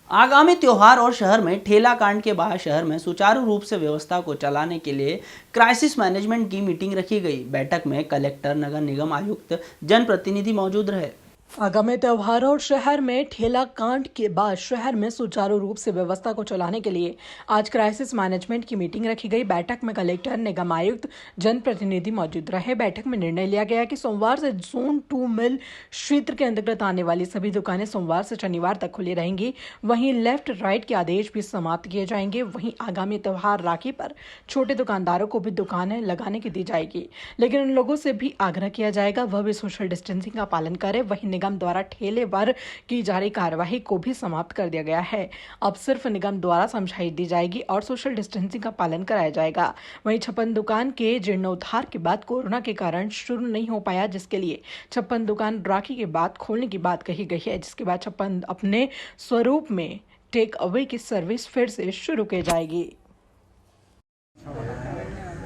आगामी त्योहार और शहर में ठेला कांड के बाद शहर में सुचारू रूप से व्यवस्था को चलाने के लिए क्राइसिस मैनेजमेंट की मीटिंग रखी गई। बैठक में कलेक्टर, नगर निगम आयुक्त, जनप्रतिनिधि मौजूद रहे। आगामी त्योहारों और शहर में ठेला कांड के बाद शहर में सुचारू रूप से व्यवस्था को चलाने के लिए आज क्राइसिस मैनेजमेंट की मीटिंग रखी गई। बैठक में कलेक्टर, निगम आयुक्त, जनप्रतिनिधि मौजूद रहे। बैठक में निर्णय लिया गया कि सोमवार से जोन 2 मिल क्षेत्र के अंतर्गत आने वाली सभी दुकानें सोमवार से शनिवार तक खुली रहेंगी। वहीं लेफ्ट राइट के आदेश भी समाप्त किए जाएंगे। वहीं आगामी त्योहार राखी पर छोटे दुकानदारों को भी दुकानें लगाने की दी जाएगी, लेकिन उन लोगों से भी आग्रह किया जाएगा वह भी सोशल डिस्टेंसिंग का पालन करें। वहीं निगम द्वारा ठेले पर की जा रही कार्यवाही को भी समाप्त कर दिया गया है। अब सिर्फ निगम द्वारा समझाइश दी जाएगी और सोशल डिस्टेंसिंग का पालन कराया जाएगा। वहीं 56 दुकान के जीर्णोद्धार के बाद कोरोना के कारण शुरू नहीं हो पाया, जिसके लिए 56 दुकान राखी के बाद खोलने की बात कही गई है, जिसके बाद 56 अपने स्वरूप में टेक अवे की सर्विस फिर से शुरू की जाएगी।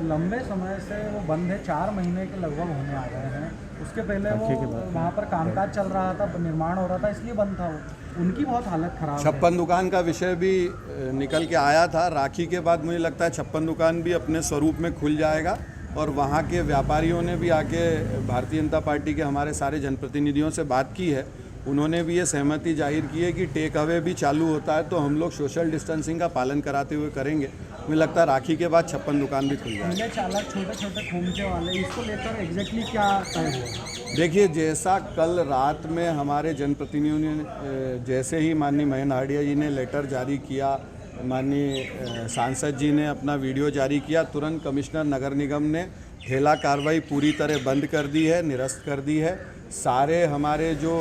लंबे समय से वो बंद है, 4 महीने के लगभग होने आ गए हैं। उसके पहले वो वहाँ पर कामकाज चल रहा था, निर्माण हो रहा था, इसलिए बंद था वो। उनकी बहुत हालत खराब है। 56 दुकान का विषय भी निकल के आया था। राखी के बाद मुझे लगता है 56 दुकान भी अपने स्वरूप में खुल जाएगा और वहाँ के व्यापारियों ने भी आके भारतीय जनता पार्टी के हमारे सारे जनप्रतिनिधियों से बात की है। उन्होंने भी ये सहमति जाहिर की है कि टेक अवे भी चालू होता है तो हम लोग सोशल डिस्टेंसिंग का पालन कराते हुए करेंगे। मुझे लगता है राखी के बाद 56 दुकान भी खुल जाएंगे। चालक छोटे छोटे खोमचे वाले, इसको लेकर एग्जैक्टली क्या तय हुआ? देखिए, जैसा कल रात में हमारे जनप्रतिनिधियों ने जैसे ही माननीय महेंद्र हार्डिया जी ने लेटर जारी किया, माननीय सांसद जी ने अपना वीडियो जारी किया, तुरंत कमिश्नर नगर निगम ने ठेला कार्रवाई पूरी तरह बंद कर दी है, निरस्त कर दी है। सारे हमारे जो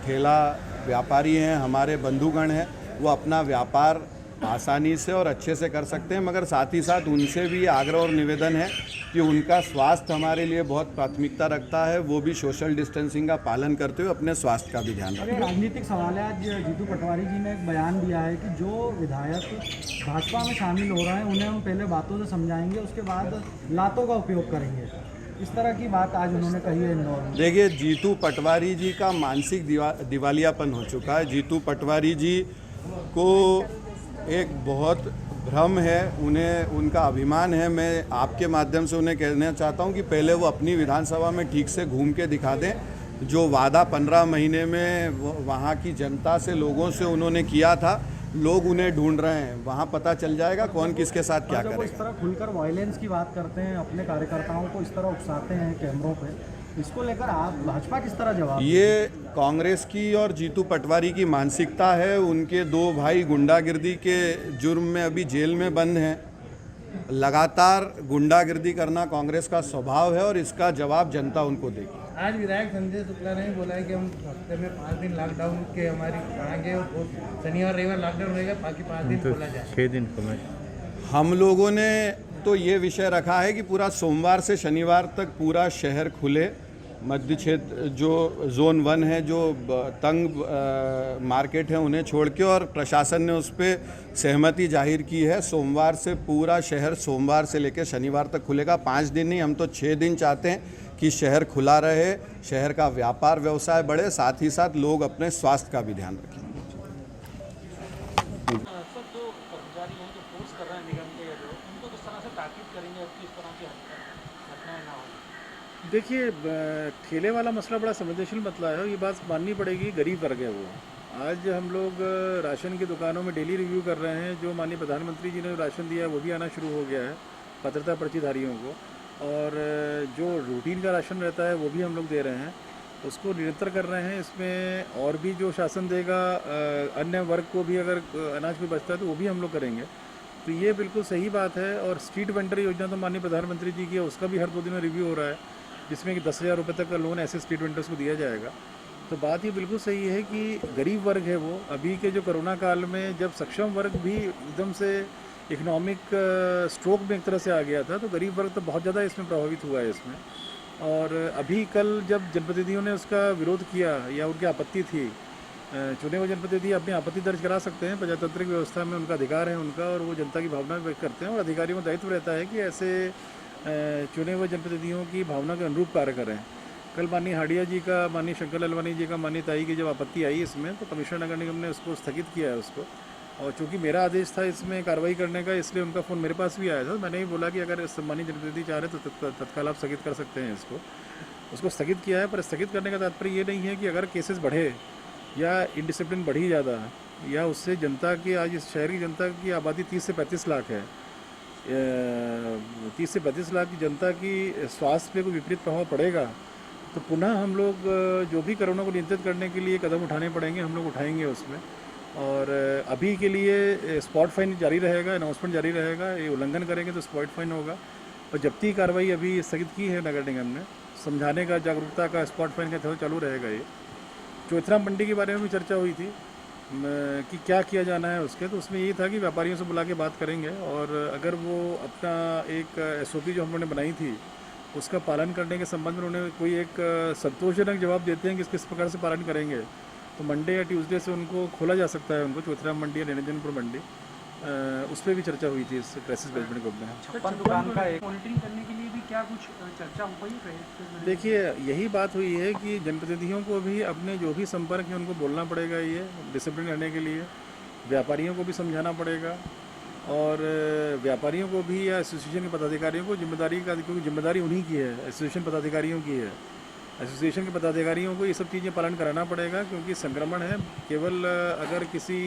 ठेला व्यापारी हैं, हमारे बंधुगण हैं, वो अपना व्यापार आसानी से और अच्छे से कर सकते हैं, मगर साथ ही साथ उनसे भी आग्रह और निवेदन है कि उनका स्वास्थ्य हमारे लिए बहुत प्राथमिकता रखता है, वो भी सोशल डिस्टेंसिंग का पालन करते हुए अपने स्वास्थ्य का भी ध्यान रखें। राजनीतिक सवाल है, आज जीतू पटवारी जी ने एक बयान दिया है कि जो विधायक भाजपा में शामिल हो रहे हैं उन्हें हम पहले बातों से समझाएंगे, उसके बाद लातों का उपयोग करेंगे। इस तरह की बात आज उन्होंने कही है इंदौर में। देखिए, जीतू पटवारी जी का मानसिक दिवालियापन हो चुका है। जीतू पटवारी जी को एक बहुत भ्रम है, उन्हें उनका अभिमान है। मैं आपके माध्यम से उन्हें कहना चाहता हूं कि पहले वो अपनी विधानसभा में ठीक से घूम के दिखा दें। जो वादा 15 महीने में वहाँ की जनता से, लोगों से उन्होंने किया था, लोग उन्हें ढूंढ रहे हैं। वहाँ पता चल जाएगा कौन किसके साथ क्या करेगा। इस तरह खुलकर वायलेंस की बात करते हैं, अपने कार्यकर्ताओं को इस तरह उकसाते हैं कैमरों पे, इसको लेकर आप भाजपा किस तरह जवाब? ये कांग्रेस की और जीतू पटवारी की मानसिकता है। उनके 2 भाई गुंडागिर्दी के जुर्म में अभी जेल में बंद हैं। लगातार गुंडागिर्दी करना कांग्रेस का स्वभाव है और इसका जवाब जनता उनको देगी। आज विधायक संजय शुक्ला ने बोला है कि हम हफ्ते में 5 दिन लॉकडाउन के हमारी आगे, शनिवार रविवार लॉकडाउन रहेगा, बाकी 5 दिन खोला जाए। 6 दिन हम लोगों ने तो ये विषय रखा है कि पूरा सोमवार से शनिवार तक पूरा शहर खुले। मध्य क्षेत्र जो जोन 1 है, जो तंग मार्केट है, उन्हें छोड़ के, और प्रशासन ने उस पर सहमति जाहिर की है। सोमवार से पूरा शहर सोमवार से लेकर शनिवार तक खुलेगा। 5 दिन नहीं, हम तो 6 दिन चाहते हैं कि शहर खुला रहे, शहर का व्यापार व्यवसाय बढ़े, साथ ही साथ लोग अपने स्वास्थ्य का भी ध्यान रखें। देखिए, ठेले वाला मसला बड़ा संवेदनशील मसला है और ये बात माननी पड़ेगी, गरीब वर्ग है वो। आज हम लोग राशन की दुकानों में डेली रिव्यू कर रहे हैं। जो माननीय प्रधानमंत्री जी ने राशन दिया है वो भी आना शुरू हो गया है पात्रता पर्चीधारियों को, और जो रूटीन का राशन रहता है वो भी हम लोग दे रहे हैं, उसको निरंतर कर रहे हैं। इसमें और भी जो शासन देगा, अन्य वर्ग को भी अगर अनाज पे बचता है तो वो भी हम लोग करेंगे। तो ये बिल्कुल सही बात है। और स्ट्रीट वेंडर योजना तो माननीय प्रधानमंत्री जी की है, उसका भी हर 2 दिन में रिव्यू हो रहा है, जिसमें कि 10,000 रुपये तक का लोन ऐसे स्ट्रीट वेंडर्स को दिया जाएगा। तो बात ये बिल्कुल सही है कि गरीब वर्ग है वो। अभी के जो कोरोना काल में जब सक्षम वर्ग भी एकदम से इकोनॉमिक स्ट्रोक में एक तरह से आ गया था, तो गरीब वर्ग तो बहुत ज़्यादा इसमें प्रभावित हुआ है इसमें। और अभी कल जब जनप्रतिनिधियों ने उसका विरोध किया या उनकी आपत्ति थी, चुने हुए जनप्रतिनिधि अपनी आपत्ति दर्ज करा सकते हैं, प्रजातांत्रिक व्यवस्था में उनका अधिकार है उनका, और वो जनता की भावना व्यक्त करते हैं, और अधिकारियों का दायित्व रहता है कि ऐसे चुने हुए जनप्रतिनिधियों की भावना के अनुरूप कार्य करें। कल माननीय हाडिया जी का, माननीय शंकर लालवानी जी का, माननीय ताई की जब आपत्ति आई इसमें, तो कमिश्नर नगर निगम ने उसको स्थगित किया है उसको। और चूंकि मेरा आदेश था इसमें कार्रवाई करने का, इसलिए उनका फ़ोन मेरे पास भी आया था। मैंने ही बोला कि अगर सम्मानित जनप्रतिनिधि चाह रहे तो तत्काल आप स्थगित कर सकते हैं इसको। उसको स्थगित किया है, पर स्थगित करने का तात्पर्य ये नहीं है कि अगर केसेस बढ़े या इनडिसिप्लिन बढ़ी ज़्यादा, या उससे जनता की, आज इस शहर की जनता की आबादी 30 से 35 लाख है, 30 से 35 लाख की जनता की स्वास्थ्य पे कोई विपरीत प्रभाव पड़ेगा, तो पुनः हम लोग जो भी कोरोना को नियंत्रित करने के लिए कदम उठाने पड़ेंगे, हम लोग उठाएंगे उसमें। और अभी के लिए स्पॉट फाइन जारी रहेगा, अनाउंसमेंट जारी रहेगा। ये उल्लंघन करेंगे तो स्पॉट फाइन होगा। और जब्ती कार्रवाई अभी स्थगित की है नगर निगम ने, समझाने का, जागरूकता का, स्पॉट फाइन का थोड़ा चालू रहेगा। ये चौथरा मंडी के बारे में भी चर्चा हुई थी कि क्या किया जाना है उसके, तो उसमें ये था कि व्यापारियों से बुला के बात करेंगे, और अगर वो अपना एक SOP जो हम लोगों ने बनाई थी उसका पालन करने के संबंध में उन्हें कोई एक संतोषजनक जवाब देते हैं कि किस प्रकार से पालन करेंगे, तो मंडे या ट्यूसडे से उनको खोला जा सकता है, उनको चौथरा मंडी या निरंजनपुर मंडी, उस पर भी चर्चा हुई थी इस क्राइसिस मैनेजमेंट ग्रुप में। 56 दुकान का एक मॉनिटरिंग करने के लिए भी क्या कुछ चर्चा हो पाई है? देखिए, यही बात हुई है कि जनप्रतिनिधियों को भी अपने जो भी संपर्क है उनको बोलना पड़ेगा, ये डिसिप्लिन रहने के लिए व्यापारियों को भी समझाना पड़ेगा, और व्यापारियों को भी या एसोसिएशन के पदाधिकारियों को जिम्मेदारी का, क्योंकि जिम्मेदारी उन्हीं की है, एसोसिएशन पदाधिकारियों की है। एसोसिएशन के पदाधिकारियों को ये सब चीज़ें पालन कराना पड़ेगा, क्योंकि संक्रमण है। केवल अगर किसी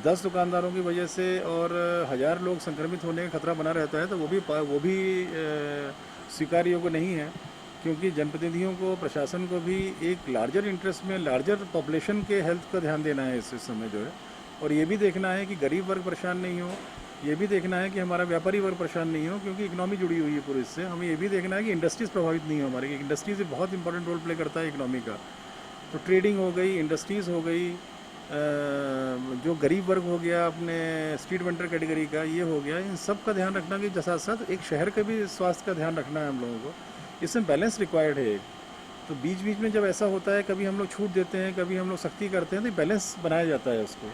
10 दुकानदारों की वजह से और 1000 लोग संक्रमित होने का खतरा बना रहता है, तो वो भी स्वीकार्य योग्य नहीं है, क्योंकि जनप्रतिनिधियों को, प्रशासन को भी एक लार्जर इंटरेस्ट में, लार्जर पॉपुलेशन के हेल्थ का ध्यान देना है इस समय जो है, और ये भी देखना है कि गरीब वर्ग परेशान नहीं हो, ये भी देखना है कि हमारा व्यापारी वर्ग परेशान नहीं हो, क्योंकि इकोनॉमी जुड़ी हुई है पूरे इससे। हमें ये भी देखना है कि इंडस्ट्रीज़ प्रभावित नहीं हो हमारी, इंडस्ट्रीज़ बहुत इंपॉर्टेंट रोल प्ले करता है इकोनॉमी का। तो ट्रेडिंग हो गई, इंडस्ट्रीज़ हो गई, जो गरीब वर्ग हो गया, अपने स्ट्रीट वेंडर कैटेगरी का, ये हो गया, इन सब का ध्यान रखना के साथ साथ एक शहर का भी स्वास्थ्य का ध्यान रखना है हम लोगों को। इसमें बैलेंस रिक्वायर्ड है। तो बीच बीच में जब ऐसा होता है, कभी हम लोग छूट देते हैं, कभी हम लोग सख्ती करते हैं, तो बैलेंस बनाया जाता है उसको।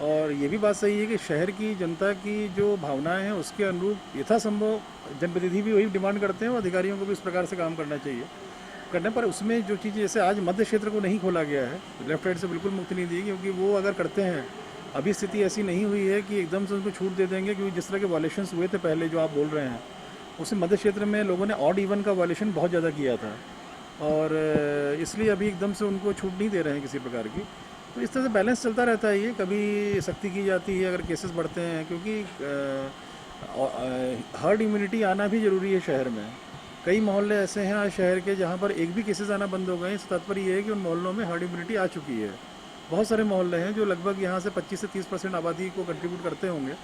और ये भी बात सही है कि शहर की जनता की जो भावनाएं हैं उसके अनुरूप यथासंभव जनप्रतिनिधि भी वही डिमांड करते हैं, और अधिकारियों को भी इस प्रकार से काम करना चाहिए। करने पर उसमें जो चीज़, जैसे आज मध्य क्षेत्र को नहीं खोला गया है, लेफ्ट साइड से बिल्कुल मुक्ति नहीं दी, क्योंकि वो अगर करते हैं, अभी स्थिति ऐसी नहीं हुई है कि एकदम से उनको छूट दे देंगे, क्योंकि जिस तरह के वॉलेशंस हुए थे पहले जो आप बोल रहे हैं, उसमें मध्य क्षेत्र में लोगों ने ऑड इवन का वॉलेशन बहुत ज़्यादा किया था, और इसलिए अभी एकदम से उनको छूट नहीं दे रहे हैं किसी प्रकार की। तो इस तरह से बैलेंस चलता रहता है। ये कभी सख्ती की जाती है अगर केसेस बढ़ते हैं, क्योंकि हर्ड इम्यूनिटी आना भी ज़रूरी है शहर में। कई मोहल्ले ऐसे हैं आज शहर के जहाँ पर एक भी केसेस आना बंद हो गए। इसका तात्पर्य ये है कि उन मोहल्लों में हर्ड इम्यूनिटी आ चुकी है। बहुत सारे मोहल्ले हैं जो लगभग यहाँ से 25 से 30% आबादी को कंट्रीब्यूट करते होंगे,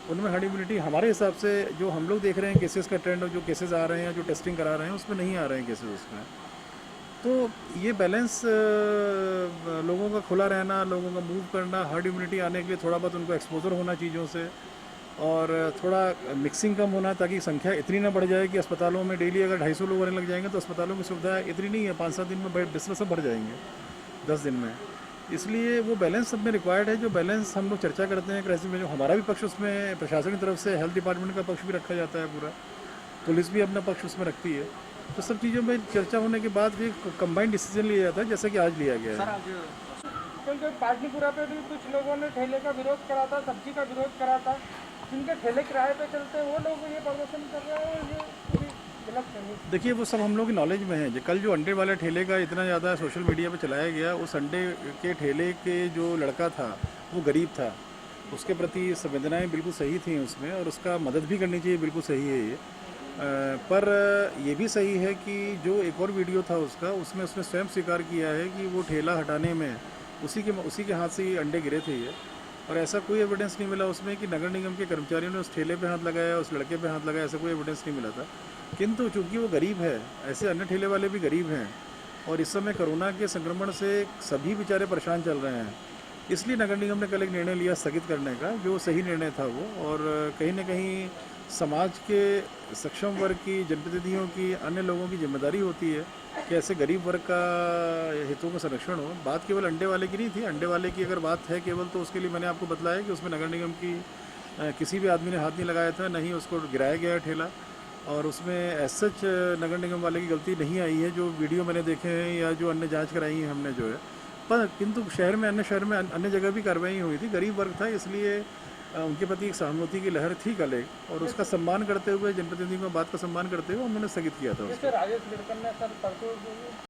उनमें हर्ड इम्यूनिटी हमारे हिसाब से जो हम लोग देख रहे हैं केसेस का ट्रेंड, और जो केसेस आ रहे हैं, जो टेस्टिंग करा रहे हैं, उसमें नहीं आ रहे हैं केसेस उसमें। तो ये बैलेंस लोगों का खुला रहना, लोगों का मूव करना, हर्ड इम्यूनिटी आने के लिए थोड़ा बहुत उनको एक्सपोजर होना चीज़ों से, और थोड़ा मिक्सिंग कम होना, ताकि संख्या इतनी ना बढ़ जाए कि अस्पतालों में डेली अगर 250 लोग आने लग जाएंगे तो अस्पतालों की सुविधा इतनी नहीं है, 5-7 दिन में बिस्तर सब भर जाएंगे 10 दिन में। इसलिए वो बैलेंस सब में रिक्वायर्ड है, जो बैलेंस हम लोग चर्चा करते हैं क्राइसिस में। जो हमारा भी पक्ष उसमें प्रशासन की तरफ से, हेल्थ डिपार्टमेंट का पक्ष भी रखा जाता है, पूरा पुलिस भी अपना पक्ष उसमें रखती है। तो सब चीज़ों में चर्चा होने के बाद फिर कंबाइंड डिसीजन लिया जाता है, जैसा कि आज लिया गया है। क्योंकि पाटलिपुरा पे भी कुछ लोगों ने ठेले का विरोध करा था, सब्जी का विरोध करा था, जिनके ठेले किराए पे चलते हैं वो लोग ये प्रदर्शन कर रहे हैं, ये पूरी गलत है। देखिए, वो सब हम लोग की नॉलेज में है। कल जो अंडे वाले ठेले का इतना ज़्यादा सोशल मीडिया पे चलाया गया, उस अंडे के ठेले के जो लड़का था वो गरीब था, उसके प्रति संवेदनाएं बिल्कुल सही थी उसमें, और उसका मदद भी करनी चाहिए, बिल्कुल सही है ये। पर ये भी सही है कि जो एक और वीडियो था उसका, उसमें उसने स्वयं स्वीकार किया है कि वो ठेला हटाने में उसी के हाथ से ही अंडे गिरे थे ये, और ऐसा कोई एविडेंस नहीं मिला उसमें कि नगर निगम के कर्मचारियों ने उस ठेले पे हाथ लगाया, उस लड़के पे हाथ लगाया, ऐसा कोई एविडेंस नहीं मिला था। किंतु चूंकि वो गरीब है, ऐसे अन्य ठेले वाले भी गरीब हैं, और इस समय कोरोना के संक्रमण से सभी बेचारे परेशान चल रहे हैं, इसलिए नगर निगम ने कल एक निर्णय लिया स्थगित करने का, जो सही निर्णय था वो। और कहीं ना कहीं समाज के सक्षम वर्ग की, जनप्रतिनिधियों की, अन्य लोगों की जिम्मेदारी होती है कि ऐसे गरीब वर्ग का हितों का संरक्षण हो। बात केवल अंडे वाले की नहीं थी। अंडे वाले की अगर बात है केवल, तो उसके लिए मैंने आपको बतलाया कि उसमें नगर निगम की किसी भी आदमी ने हाथ नहीं लगाया था, नहीं उसको गिराया गया ठेला। और उसमें एज सच नगर निगम वाले की गलती नहीं आई है, जो वीडियो मैंने देखे हैं या जो अन्य जांच कराई है हमने जो है। पर किंतु अन्य शहर में अन्य जगह भी कार्रवाई हुई थी, गरीब वर्ग था, इसलिए उनके प्रति एक सहानुभूति की लहर थी कल एक, और उसका सम्मान करते हुए, जनप्रतिनिधियों की बात का सम्मान करते हुए उन्होंने स्थगित किया था उसको। जैसे राजेश विड़कन ने सर परसों